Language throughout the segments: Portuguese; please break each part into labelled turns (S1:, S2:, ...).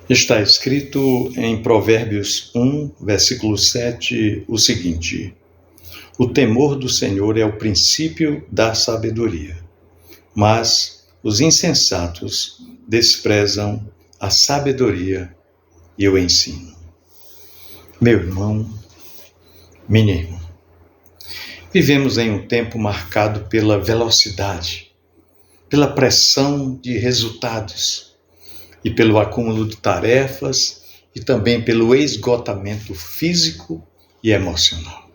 S1: Está escrito em Provérbios 1, versículo 7, o seguinte: O temor do Senhor é o princípio da sabedoria, mas os insensatos desprezam a sabedoria e o ensino. Meu irmão, minha irmã, vivemos em um tempo marcado pela velocidade, pela pressão de resultados e pelo acúmulo de tarefas e também pelo esgotamento físico e emocional.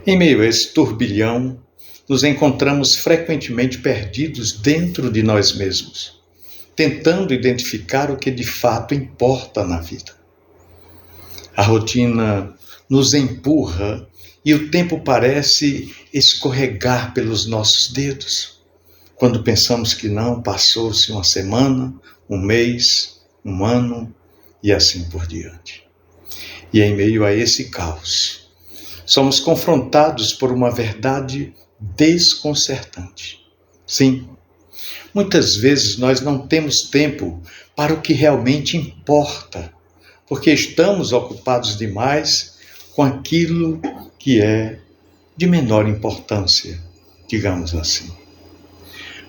S1: Em meio a esse turbilhão, nos encontramos frequentemente perdidos dentro de nós mesmos, tentando identificar o que de fato importa na vida. A rotina nos empurra e o tempo parece escorregar pelos nossos dedos. Quando pensamos que não, passou-se uma semana, um mês, um ano e assim por diante. E em meio a esse caos, somos confrontados por uma verdade desconcertante. Sim, muitas vezes nós não temos tempo para o que realmente importa, porque estamos ocupados demais com aquilo que é de menor importância, digamos assim.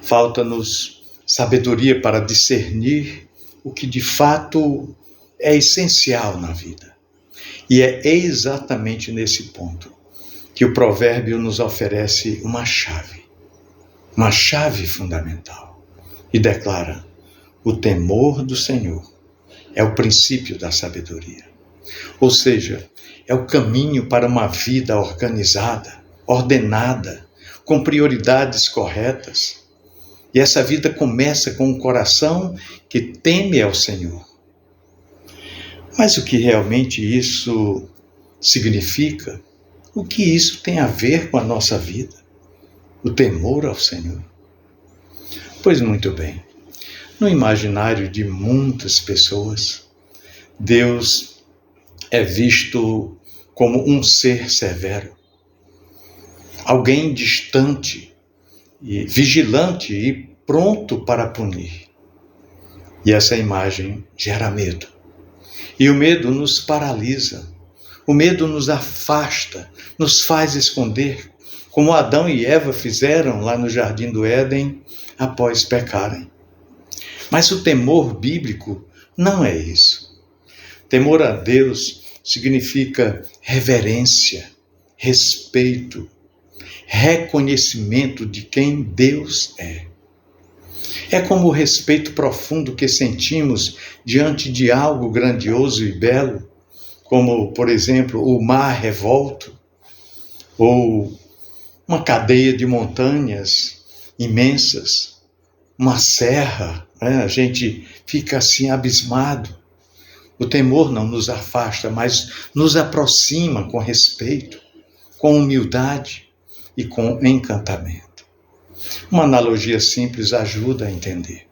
S1: Falta-nos sabedoria para discernir o que de fato é essencial na vida. E é exatamente nesse ponto que o provérbio nos oferece uma chave fundamental, e declara: o temor do Senhor é o princípio da sabedoria. Ou seja, é o caminho para uma vida organizada, ordenada, com prioridades corretas. E essa vida começa com um coração que teme ao Senhor. Mas o que realmente isso significa? O que isso tem a ver com a nossa vida? O temor ao Senhor? Pois muito bem, no imaginário de muitas pessoas, Deus é visto como um ser severo, alguém distante, e vigilante e pronto para punir. E essa imagem gera medo. E o medo nos paralisa. O medo nos afasta, nos faz esconder, como Adão e Eva fizeram lá no Jardim do Éden após pecarem. Mas o temor bíblico não é isso. Temor a Deus significa reverência, respeito, reconhecimento de quem Deus é. É como o respeito profundo que sentimos diante de algo grandioso e belo, como, por exemplo, o mar revolto, ou uma cadeia de montanhas imensas, uma serra, né? A gente fica assim abismado. O temor não nos afasta, mas nos aproxima com respeito, com humildade e com encantamento. Uma analogia simples ajuda a entender.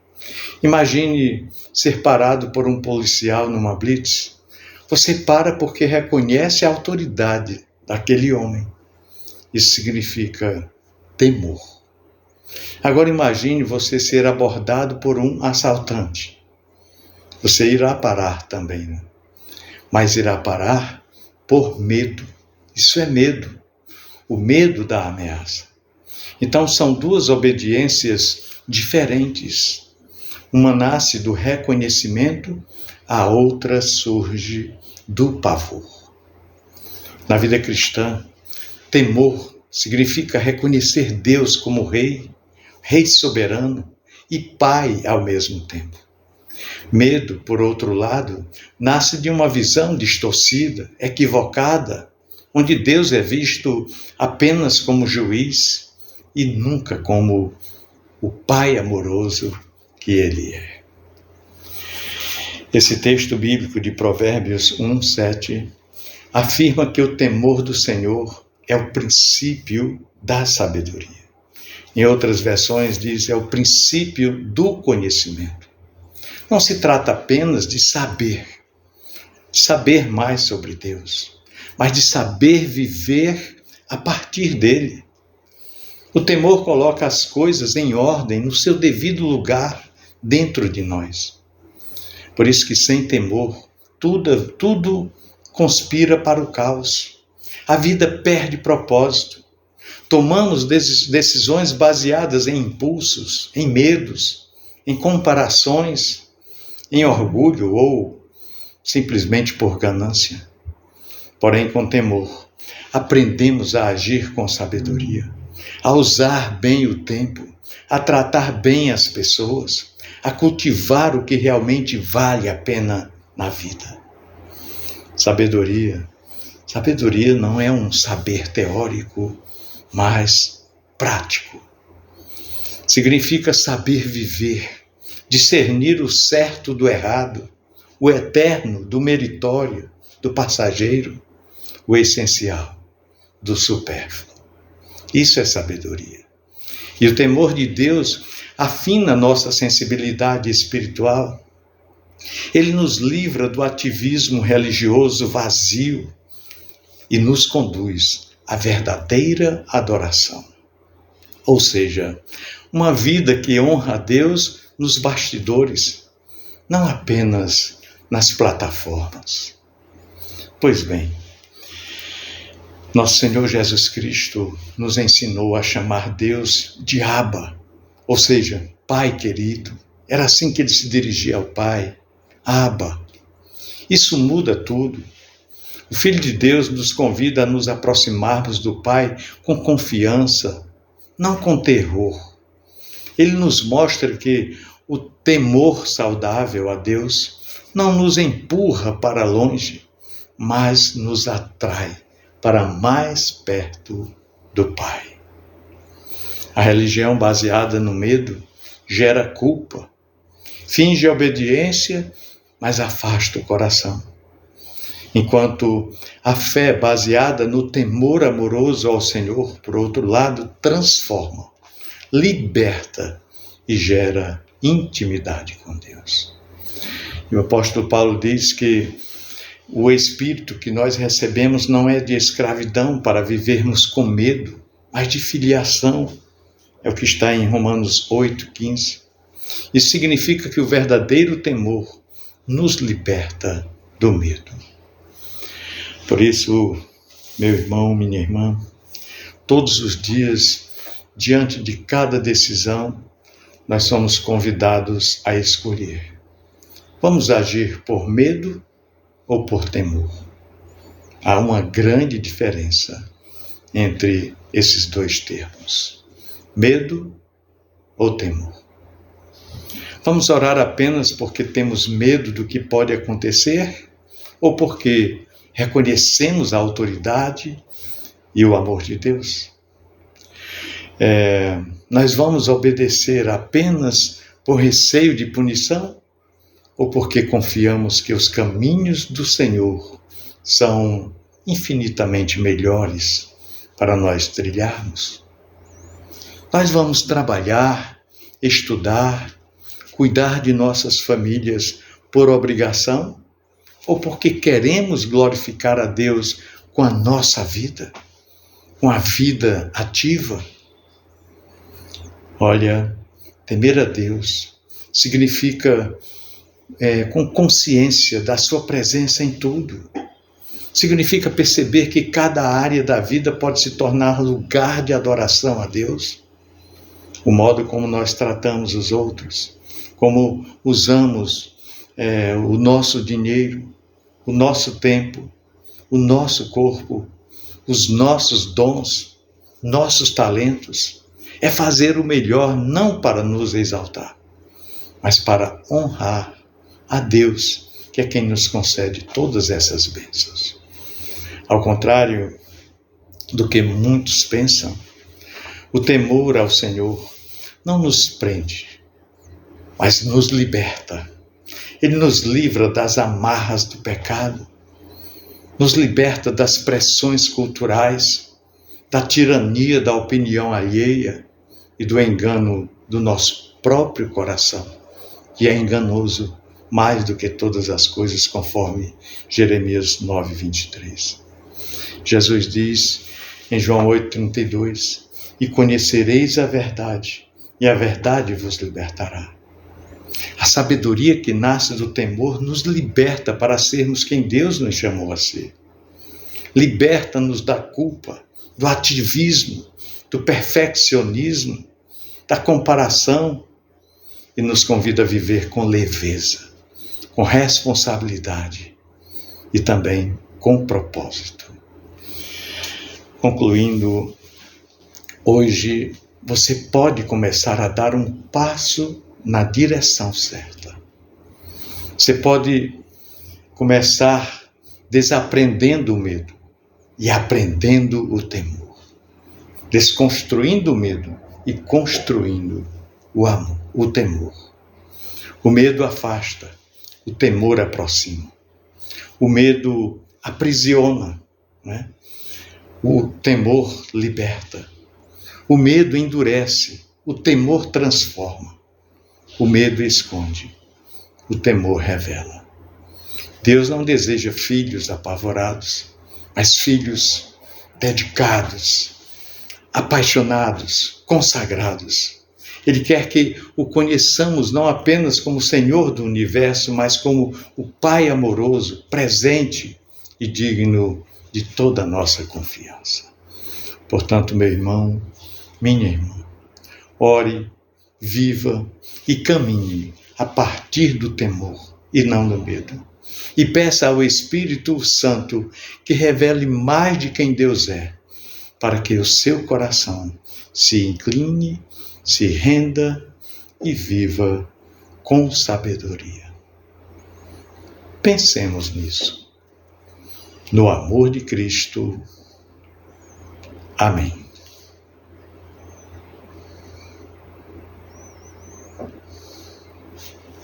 S1: Imagine ser parado por um policial numa blitz. Você para porque reconhece a autoridade daquele homem. Isso significa temor. Agora imagine você ser abordado por um assaltante. Você irá parar também, né? Mas irá parar por medo. Isso é medo. O medo da ameaça. Então são duas obediências diferentes. Uma nasce do reconhecimento, a outra surge do pavor. Na vida cristã, temor significa reconhecer Deus como Rei, Rei soberano e Pai ao mesmo tempo. Medo, por outro lado, nasce de uma visão distorcida, equivocada, onde Deus é visto apenas como juiz e nunca como o Pai amoroso que Ele é. Esse texto bíblico de Provérbios 1, 7 afirma que o temor do Senhor é o princípio da sabedoria. Em outras versões diz é o princípio do conhecimento. Não se trata apenas de saber mais sobre Deus, mas de saber viver a partir dele. O temor coloca as coisas em ordem, no seu devido lugar, dentro de nós. Por isso que sem temor, tudo conspira para o caos. A vida perde propósito. Tomamos decisões baseadas em impulsos, em medos, em comparações, em orgulho ou simplesmente por ganância. Porém, com temor, aprendemos a agir com sabedoria, a usar bem o tempo, a tratar bem as pessoas, a cultivar o que realmente vale a pena na vida. Sabedoria não é um saber teórico, mas prático. Significa saber viver, discernir o certo do errado, o eterno do meritório, do passageiro, o essencial do supérfluo. Isso é sabedoria. E o temor de Deus afina nossa sensibilidade espiritual. Ele nos livra do ativismo religioso vazio e nos conduz à verdadeira adoração. Ou seja, uma vida que honra a Deus nos bastidores, não apenas nas plataformas. Pois bem, nosso Senhor Jesus Cristo nos ensinou a chamar Deus de Abba, ou seja, Pai querido. Era assim que ele se dirigia ao Pai, Abba. Isso muda tudo. O Filho de Deus nos convida a nos aproximarmos do Pai com confiança, não com terror. Ele nos mostra que o temor saudável a Deus não nos empurra para longe, mas nos atrai para mais perto do Pai. A religião baseada no medo gera culpa, finge obediência, mas afasta o coração. Enquanto a fé baseada no temor amoroso ao Senhor, por outro lado, transforma, liberta e gera intimidade com Deus. E o apóstolo Paulo diz que o espírito que nós recebemos não é de escravidão para vivermos com medo, mas de filiação. É o que está em Romanos 8:15. Isso significa que o verdadeiro temor nos liberta do medo. Por isso, meu irmão, minha irmã, todos os dias, diante de cada decisão, nós somos convidados a escolher. Vamos agir por medo ou por temor? Há uma grande diferença entre esses dois termos: medo ou temor. Vamos orar apenas porque temos medo do que pode acontecer ou porque reconhecemos a autoridade e o amor de Deus? Nós vamos obedecer apenas por receio de punição ou porque confiamos que os caminhos do Senhor são infinitamente melhores para nós trilharmos? Nós vamos trabalhar, estudar, cuidar de nossas famílias por obrigação ou porque queremos glorificar a Deus com a nossa vida, com a vida ativa? Olha, temer a Deus significa com consciência da sua presença em tudo. Significa perceber que cada área da vida pode se tornar lugar de adoração a Deus. O modo como nós tratamos os outros, como usamos o nosso dinheiro, o nosso tempo, o nosso corpo, os nossos dons, nossos talentos, é fazer o melhor não para nos exaltar, mas para honrar a Deus, que é quem nos concede todas essas bênçãos. Ao contrário do que muitos pensam, o temor ao Senhor não nos prende, mas nos liberta. Ele nos livra das amarras do pecado, nos liberta das pressões culturais, da tirania da opinião alheia e do engano do nosso próprio coração, que é enganoso mais do que todas as coisas, conforme Jeremias 9:23. Jesus diz em João 8:32, e conhecereis a verdade, e a verdade vos libertará. A sabedoria que nasce do temor nos liberta para sermos quem Deus nos chamou a ser. Liberta-nos da culpa, do ativismo, do perfeccionismo, da comparação e nos convida a viver com leveza, com responsabilidade e também com propósito. Concluindo, hoje você pode começar a dar um passo na direção certa. Você pode começar desaprendendo o medo e aprendendo o temor. Desconstruindo o medo e construindo o amor, o temor. O medo afasta, o temor aproxima. O medo aprisiona, né? O temor liberta. O medo endurece, o temor transforma. O medo esconde, o temor revela. Deus não deseja filhos apavorados, mas filhos dedicados, apaixonados, consagrados. Ele quer que o conheçamos não apenas como Senhor do universo, mas como o Pai amoroso, presente e digno de toda a nossa confiança. Portanto, meu irmão, minha irmã, ore, viva e caminhe a partir do temor e não do medo. E peça ao Espírito Santo que revele mais de quem Deus é, para que o seu coração se incline, se renda e viva com sabedoria. Pensemos nisso. No amor de Cristo. Amém.